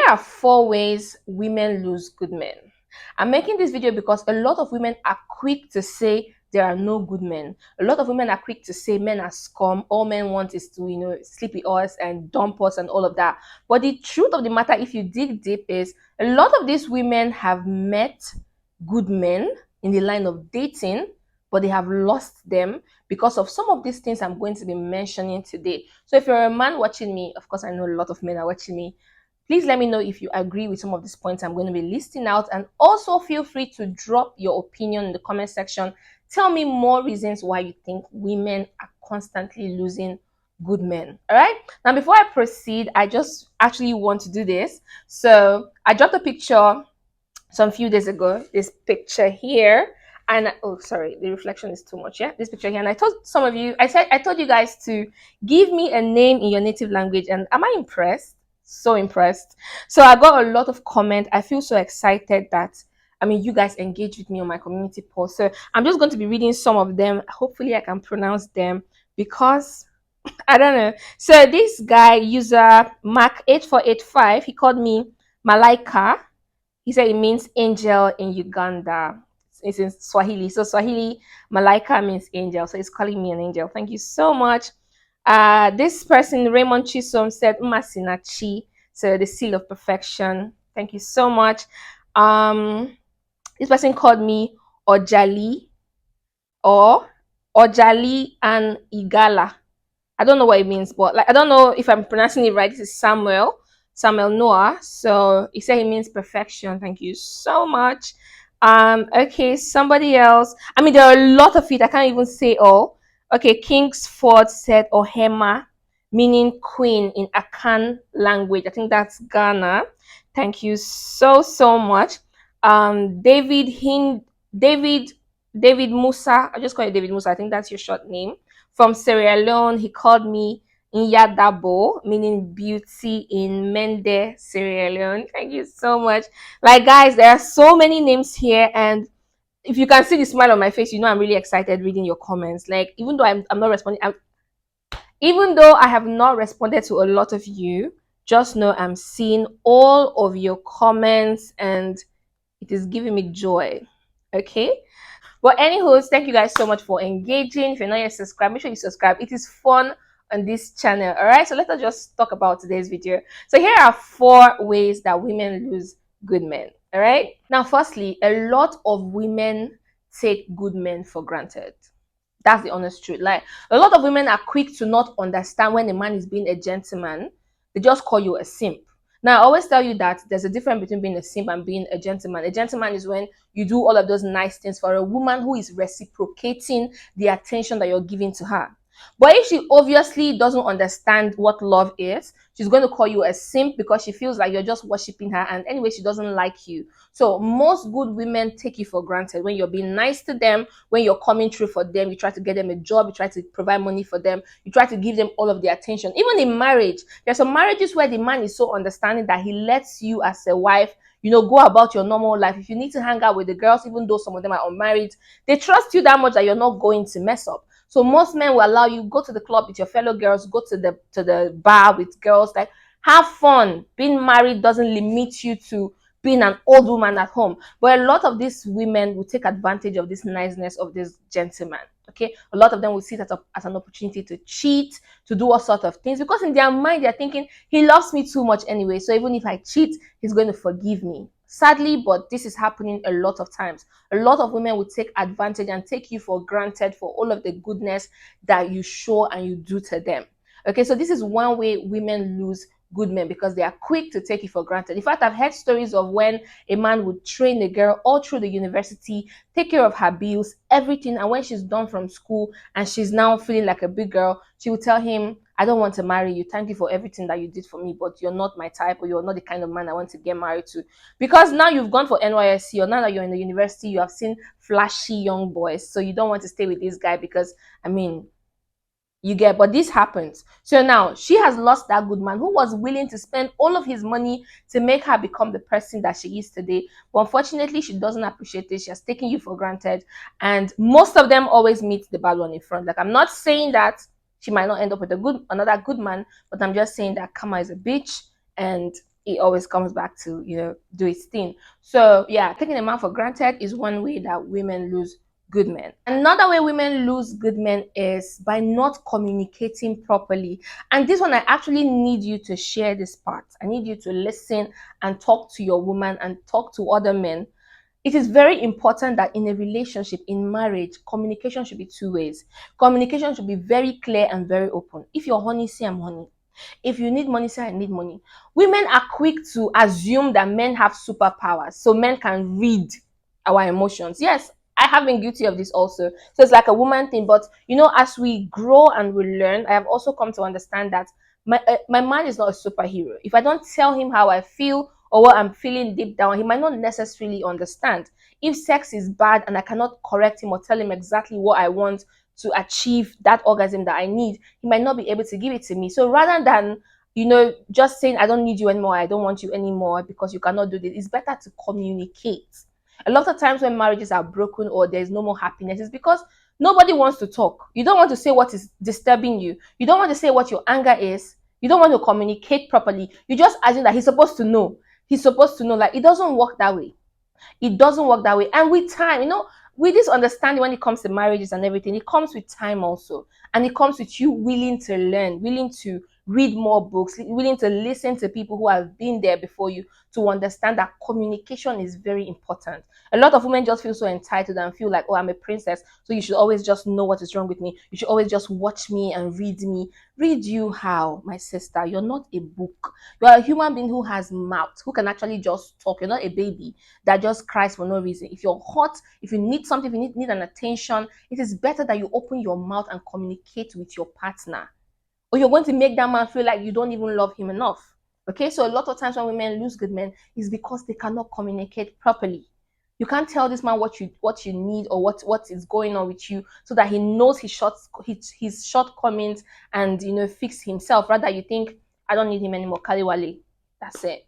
are 4 ways women lose good men. I'm making this video because a lot of women are quick to say there are no good men. A lot of women are quick to say men are scum. All men want is to, sleep with us and dump us and all of that. But the truth of the matter, if you dig deep, is a lot of these women have met good men in the line of dating, but they have lost them because of some of these things I'm going to be mentioning today. So if you're a man watching me, of course, I know a lot of men are watching me. Please let me know if you agree with some of these points I'm going to be listing out, and also feel free to drop your opinion in the comment section. Tell me more reasons why you think women are constantly losing good men. All right. Now, before I proceed, I just actually want to do this. So I dropped a picture some few days ago, this picture here. And oh, sorry, the reflection is too much. Yeah, this picture here. And I told some of you, I told you guys to give me a name in your native language. And am I impressed? So impressed. So I got a lot of comment. I feel so excited that you guys engage with me on my community post. So I'm just going to be reading some of them. Hopefully I can pronounce them because I don't know. So this guy, user Mark8485, he called me Malaika. He said it means angel in Uganda. It's in Swahili. So Swahili, Malaika means angel. So he's calling me an angel. Thank you so much. This person, Raymond Chisom, said Masinachi. So the seal of perfection. Thank you so much. This person called me Ojali or Ojali and Igala. I don't know what it means, but I don't know if I'm pronouncing it right. This is Samuel Noah. So he said he means perfection. Thank you so much. Okay, somebody else. There are a lot of it. I can't even say all. Okay, Kingsford said Ohema, meaning queen in Akan language. I think that's Ghana. Thank you so much. David David Musa. I just call you David Musa. I think that's your short name. From Sierra Leone, he called me Nyadabo, meaning beauty in Mende, Sierra Leone. Thank you so much. Like, guys, there are so many names here, and if you can see the smile on my face, I'm really excited reading your comments. Like, even though I'm not responding, even though I have not responded to a lot of you, just know I'm seeing all of your comments, and it is giving me joy. Okay. But anyways, thank you guys so much for engaging. If you're not yet subscribed, make sure you subscribe. It is fun on this channel. All right, so let us just talk about today's video. So here are 4 ways that women lose good men. All right. Now, firstly, a lot of women take good men for granted. That's the honest truth. Like, a lot of women are quick to not understand when a man is being a gentleman. They just call you a simp. Now, I always tell you that there's a difference between being a simp and being a gentleman. A gentleman is when you do all of those nice things for a woman who is reciprocating the attention that you're giving to her. But if she obviously doesn't understand what love is, she's going to call you a simp because she feels like you're just worshiping her. And anyway, she doesn't like you. So most good women take you for granted. When you're being nice to them, when you're coming through for them, you try to get them a job, you try to provide money for them, you try to give them all of the attention. Even in marriage, there's some marriages where the man is so understanding that he lets you as a wife go about your normal life. If you need to hang out with the girls, even though some of them are unmarried, they trust you that much that you're not going to mess up. So most men will allow you go to the club with your fellow girls, go to the bar with girls, like have fun. Being married doesn't limit you to being an old woman at home. But a lot of these women will take advantage of this niceness of this gentleman. Okay, a lot of them will see that as an opportunity to cheat, to do all sorts of things, because in their mind they're thinking he loves me too much anyway, so even if I cheat, he's going to forgive me. Sadly, but this is happening a lot of times. A lot of women will take advantage and take you for granted for all of the goodness that you show and you do to them. Okay, so this is one way women lose good men, because they are quick to take it for granted. In fact, I've heard stories of when a man would train a girl all through the university, take care of her bills, everything, and when she's done from school and she's now feeling like a big girl, she would tell him, I don't want to marry you. Thank you for everything that you did for me, but you're not my type, or you're not the kind of man I want to get married to. Because now you've gone for NYSC, or now that you're in the university, you have seen flashy young boys, so you don't want to stay with this guy because, you get, but this happens. So now she has lost that good man who was willing to spend all of his money to make her become the person that she is today. But unfortunately, she doesn't appreciate it. She has taken you for granted. And most of them always meet the bad one in front. Like, I'm not saying that she might not end up with another good man, but I'm just saying that karma is a bitch. And it always comes back to, do its thing. So yeah, taking a man for granted is one way that women lose good men. Another way women lose good men is by not communicating properly. And this one, I actually need you to share this part. I need you to listen and talk to your woman and talk to other men. It is very important that in a relationship, in marriage, communication should be two ways. Communication should be very clear and very open. If you're honey, say I'm honey. If you need money, say I need money. Women are quick to assume that men have superpowers, so men can read our emotions. Yes, I have been guilty of this also. So it's like a woman thing, but as we grow and we learn, I have also come to understand that my man is not a superhero. If I don't tell him how I feel or what I'm feeling deep down, he might not necessarily understand. If sex is bad and I cannot correct him or tell him exactly what I want to achieve that orgasm that I need, he might not be able to give it to me. So rather than just saying I don't need you anymore, I don't want you anymore because you cannot do this, it's better to communicate. A lot of times when marriages are broken or there's no more happiness, it's because nobody wants to talk. You don't want to say what is disturbing you. You don't want to say what your anger is. You don't want to communicate properly. You just assume that he's supposed to know. He's supposed to know. Like, it doesn't work that way. It doesn't work that way. And with time, with this understanding when it comes to marriages and everything, it comes with time also. And it comes with you willing to learn, willing to read more books, willing to listen to people who have been there before you to understand that communication is very important. A lot of women just feel so entitled and feel like, oh, I'm a princess, so you should always just know what is wrong with me. You should always just watch me and read me. Read you how, my sister? You're not a book. You're a human being who has mouth, who can actually just talk. You're not a baby that just cries for no reason. If you're hot, if you need something, if you need an attention, it is better that you open your mouth and communicate with your partner. Or you're going to make that man feel like you don't even love him enough. Okay, so a lot of times when women lose good men is because they cannot communicate properly. You can't tell this man what you need or what is going on with you so that he knows his shortcomings and fix himself. Rather, you think I don't need him anymore. Kaliwale. That's it.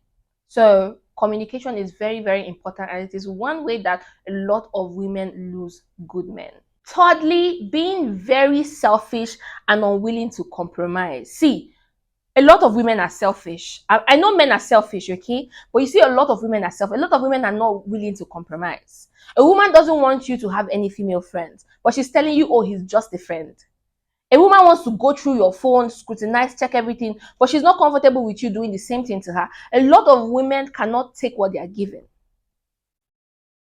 So communication is very, very important, and it is one way that a lot of women lose good men. Thirdly, being very selfish and unwilling to compromise. See, a lot of women are selfish. I know men are selfish, okay? But you see, a lot of women are selfish. A lot of women are not willing to compromise. A woman doesn't want you to have any female friends, but she's telling you, oh, he's just a friend. A woman wants to go through your phone, scrutinize, check everything, but she's not comfortable with you doing the same thing to her. A lot of women cannot take what they are given.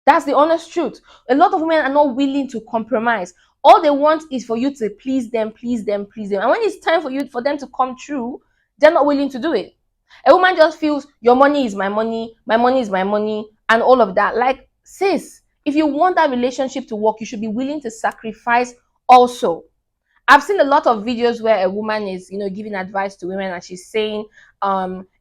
That's the honest truth. A lot of women are not willing to compromise. All they want is for you to please them, please them, please them. And when it's time for them to come true, they're not willing to do it. A woman just feels your money is my money is my money, and all of that. Like, sis, if you want that relationship to work, you should be willing to sacrifice also. I've seen a lot of videos where a woman is, giving advice to women, and she's saying,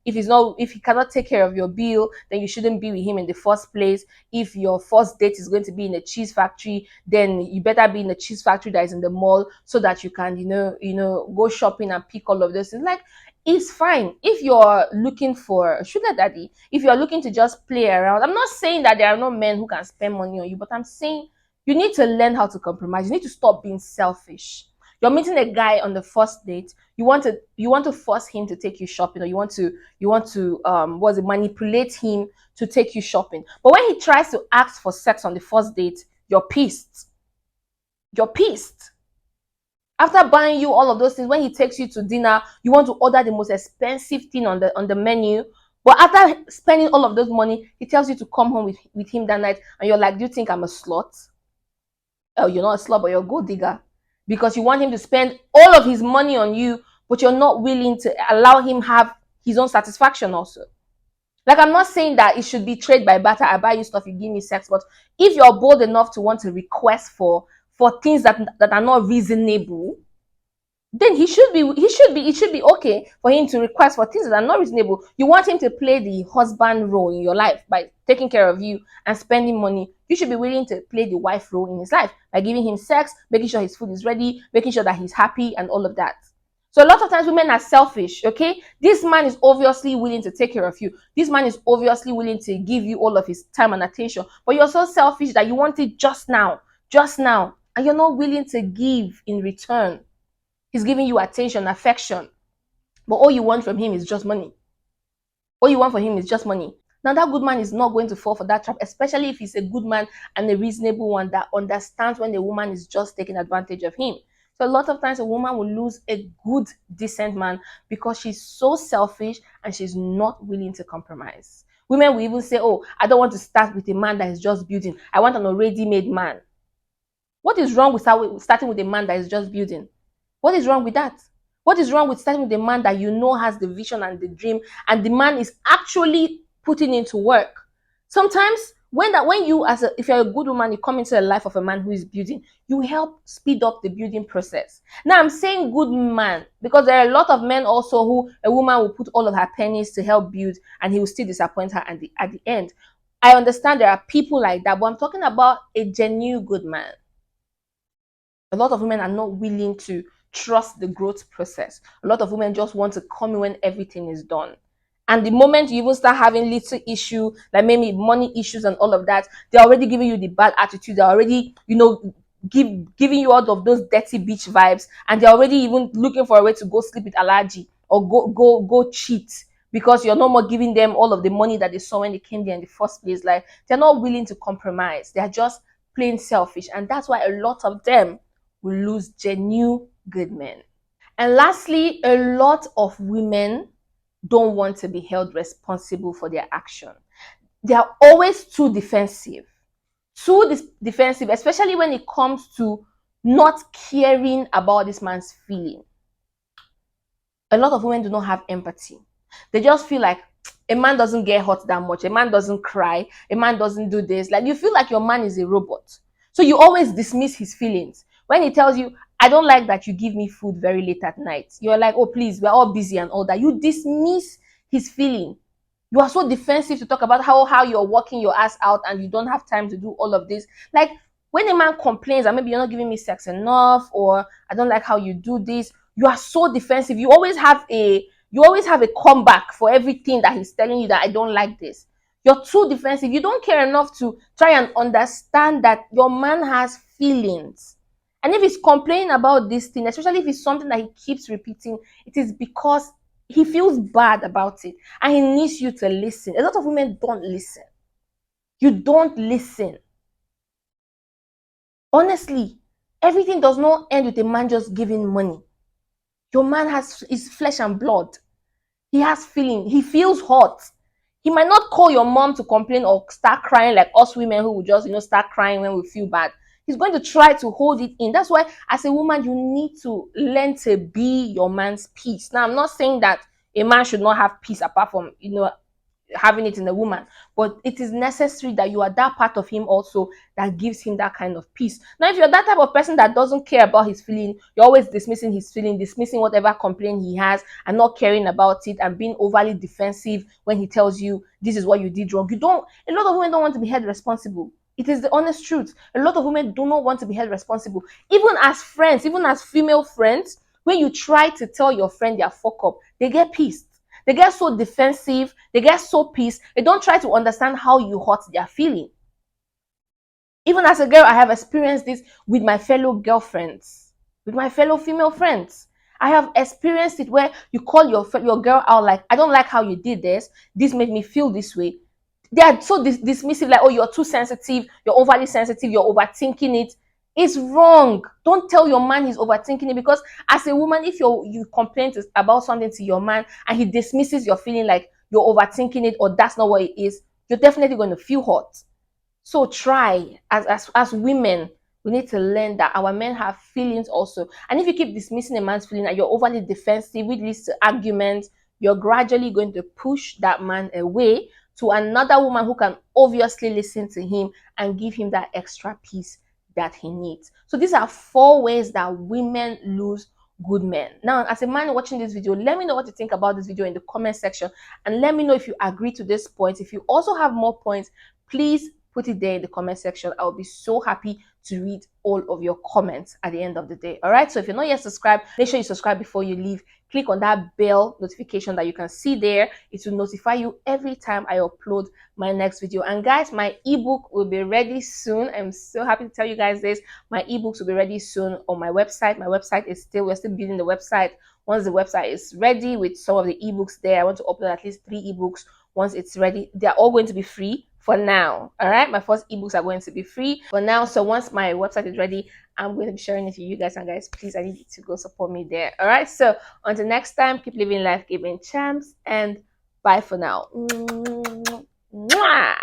if he cannot take care of your bill, then you shouldn't be with him in the first place. If your first date is going to be in a cheese factory, then you better be in a cheese factory that is in the mall so that you can, go shopping and pick all of those things. Like, it's fine if you're looking for a sugar daddy. If you're looking to just play around, I'm not saying that there are no men who can spend money on you, but I'm saying you need to learn how to compromise. You need to stop being selfish. You're meeting a guy on the first date. You want to force him to take you shopping, or you want to was it manipulate him to take you shopping. But when he tries to ask for sex on the first date, you're pissed. You're pissed. After buying you all of those things, when he takes you to dinner, you want to order the most expensive thing on the menu. But after spending all of those money, he tells you to come home with him that night, and you're like, do you think I'm a slut? Oh, you're not a slut, but you're a gold digger. Because you want him to spend all of his money on you, but you're not willing to allow him have his own satisfaction also. Like, I'm not saying that it should be trade by barter. I buy you stuff, you give me sex. But if you're bold enough to want to request for things that are not reasonable, then it should be okay for him to request for things that are not reasonable. You want him to play the husband role in your life by taking care of you and spending money. You should be willing to play the wife role in his life by giving him sex, making sure his food is ready, making sure that he's happy, and all of that. So a lot of times women are selfish, okay? This man is obviously willing to take care of you. This man is obviously willing to give you all of his time and attention. But you're so selfish that you want it just now, and you're not willing to give in return. He's giving you attention, affection, but all you want from him is just money. All you want for him is just money. Now, that good man is not going to fall for that trap, especially if he's a good man and a reasonable one that understands when the woman is just taking advantage of him. So, a lot of times, a woman will lose a good, decent man because she's so selfish and she's not willing to compromise. Women will even say, "Oh, I don't want to start with a man that is just building. I want an already made man." What is wrong with starting with a man that is just building? What is wrong with that? What is wrong with starting with a man that you know has the vision and the dream, and the man is actually putting into work? Sometimes when you if you're a good woman, you come into the life of a man who is building, you help speed up the building process. Now I'm saying good man because there are a lot of men also who a woman will put all of her pennies to help build, and he will still disappoint her at the end. I understand there are people like that, but I'm talking about a genuine good man. A lot of women are not willing to trust the growth process. A lot of women just want to come in when everything is done. And the moment you even start having little issue, like maybe money issues and all of that, they're already giving you the bad attitude. They're already, giving you out of those dirty beach vibes, and they're already even looking for a way to go sleep with allergy or go cheat because you're no more giving them all of the money that they saw when they came there in the first place. Like they're not willing to compromise. They're just plain selfish, and that's why a lot of them will lose genuine good men. And lastly, a lot of women don't want to be held responsible for their action. They are always too defensive. Defensive, especially when it comes to not caring about this man's feeling. A lot of women do not have empathy. They just feel like a man doesn't get hurt that much. A man doesn't cry. A man doesn't do this. Like you feel like your man is a robot. So you always dismiss his feelings. When he tells you, I don't like that you give me food very late at night, you're like, oh, please, we're all busy and all that. You dismiss his feeling. You are so defensive to talk about how you're working your ass out and you don't have time to do all of this. Like when a man complains that maybe you're not giving me sex enough, or I don't like how you do this, you are so defensive. You always have a comeback for everything that he's telling you that I don't like this. You're too defensive. You don't care enough to try and understand that your man has feelings. And if he's complaining about this thing, especially if it's something that he keeps repeating, it is because he feels bad about it and he needs you to listen. A lot of women don't listen. You don't listen. Honestly, everything does not end with a man just giving money. Your man is flesh and blood. He has feeling. He feels hot. He might not call your mom to complain or start crying like us women who would just, start crying when we feel bad. He's going to try to hold it in. That's why, as a woman, you need to learn to be your man's peace. Now, I'm not saying that a man should not have peace apart from, having it in a woman, but it is necessary that you are that part of him also that gives him that kind of peace. Now if you're that type of person that doesn't care about his feeling, you're always dismissing his feeling, dismissing whatever complaint he has and not caring about it, and being overly defensive when he tells you this is what you did wrong. A lot of women don't want to be held responsible. It is the honest truth. A lot of women do not want to be held responsible, even as friends, even as female friends. When you try to tell your friend their fuck up, they get pissed. They get so defensive, they get so pissed, they don't try to understand how you hurt their feeling. Even as a girl, I have experienced this with my fellow girlfriends, with my fellow female friends. I have experienced it where you call your girl out like, I don't like how you did this. This made me feel this way. They are so dismissive, like, oh, you're too sensitive, you're overly sensitive, you're overthinking it. It's wrong. Don't tell your man he's overthinking it, because as a woman, if you complain about something to your man and he dismisses your feeling like you're overthinking it or that's not what it is, you're definitely going to feel hurt. So try, as women, we need to learn that our men have feelings also. And if you keep dismissing a man's feeling and you're overly defensive, which leads to arguments, you're gradually going to push that man away to another woman who can obviously listen to him and give him that extra piece that he needs. So these are 4 ways that women lose good men. Now, as a man watching this video, let me know what you think about this video in the comment section, and let me know if you agree to this point. If you also have more points, please put it there in the comment section. I'll be so happy to read all of your comments at the end of the day. All right, so if you're not yet subscribed, make sure you subscribe before you leave. click on that bell notification that you can see there. It will notify you every time I upload my next video. And guys, my ebook will be ready soon. I'm so happy to tell you guys this. My ebooks will be ready soon on my website. My website is we're still building the website. Once the website is ready with some of the ebooks there, I want to upload at least 3 ebooks. Once it's ready, they're all going to be free for now. All right, my first ebooks are going to be free for now. So once my website is ready, I'm going to be sharing it to you guys. And guys, please, I need you to go support me there. All right, so until next time, keep living life, giving champs, and bye for now. Mwah!